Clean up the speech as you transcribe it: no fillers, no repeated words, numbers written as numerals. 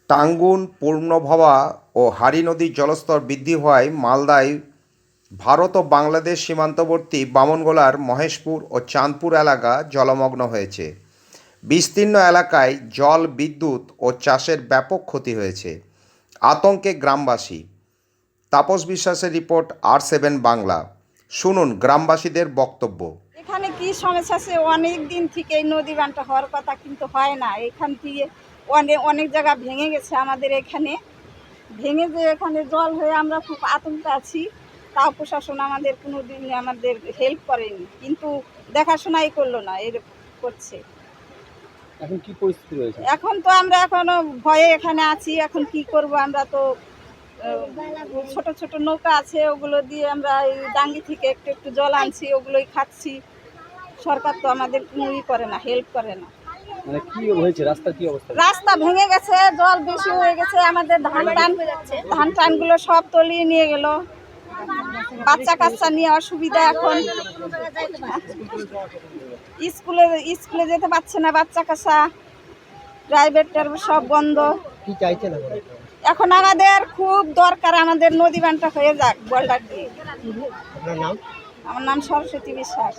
টাঙ্গুন, পূর্ণভবা ও হারি নদীর জলস্তর বৃদ্ধি হওয়ায় মালদায় ভারত ও বাংলাদেশ সীমান্তবর্তী বামনগোলার মহেশপুর ও চাঁদপুর এলাকা জলমগ্ন হয়েছে। বিস্তীর্ণ এলাকায় জল, বিদ্যুৎ ও চাষের ব্যাপক ক্ষতি হয়েছে। আতঙ্কে গ্রামবাসী। তাপস বিশ্বাসের রিপোর্ট, R7 বাংলা। শুনুন গ্রামবাসীদের বক্তব্য। এখানে কি সমস্যা আছে? অনেক দিন থেকে এই নদী বানটা হওয়ার কথা, কিন্তু হয় না। এখান থেকে অনেক অনেক জায়গা ভেঙে গেছে আমাদের এখানে। ভেঙে যে এখানে জল হয়ে আমরা খুব আতঙ্কে আছি। তাও প্রশাসন আমাদের কোনো দিন আমাদের হেল্প করেনি, কিন্তু দেখাশোনাই করলো না, এর করছে। এখন কি পরিস্থিতি রয়েছে? এখন তো আমরা এখনো ভয়ে এখানে আছি। এখন কি করব? আমরা তো ছোট ছোট নৌকা আছে, ওগুলো দিয়ে আমরা এই ডাঙ্গি থেকে একটু একটু জল আনছি, ওগুলোই খাচ্ছি। সরকার তো আমাদের কোনোই করে না, হেল্প করে না। মানে কি হয়েছে? রাস্তার কি অবস্থা? রাস্তা ভেঙে গেছে, জল বেশি হয়ে গেছে। আমাদের ধান টানগুলো সব তলিয়ে নিয়ে গেল। বাচ্চা কাচ্চা নিয়ে অসুবিধা। এখন স্কুলে যেতে পারছে না বাচ্চা কাচ্চা, প্রাইভেট সব বন্ধ। কি চাইছেন এখন আমাদের খুব দরকার, আমাদের নদী বানটা হয়ে যাক বলটা দিয়ে। আপনার নাম? আমার নাম সরস্বতী বিশ্বাস।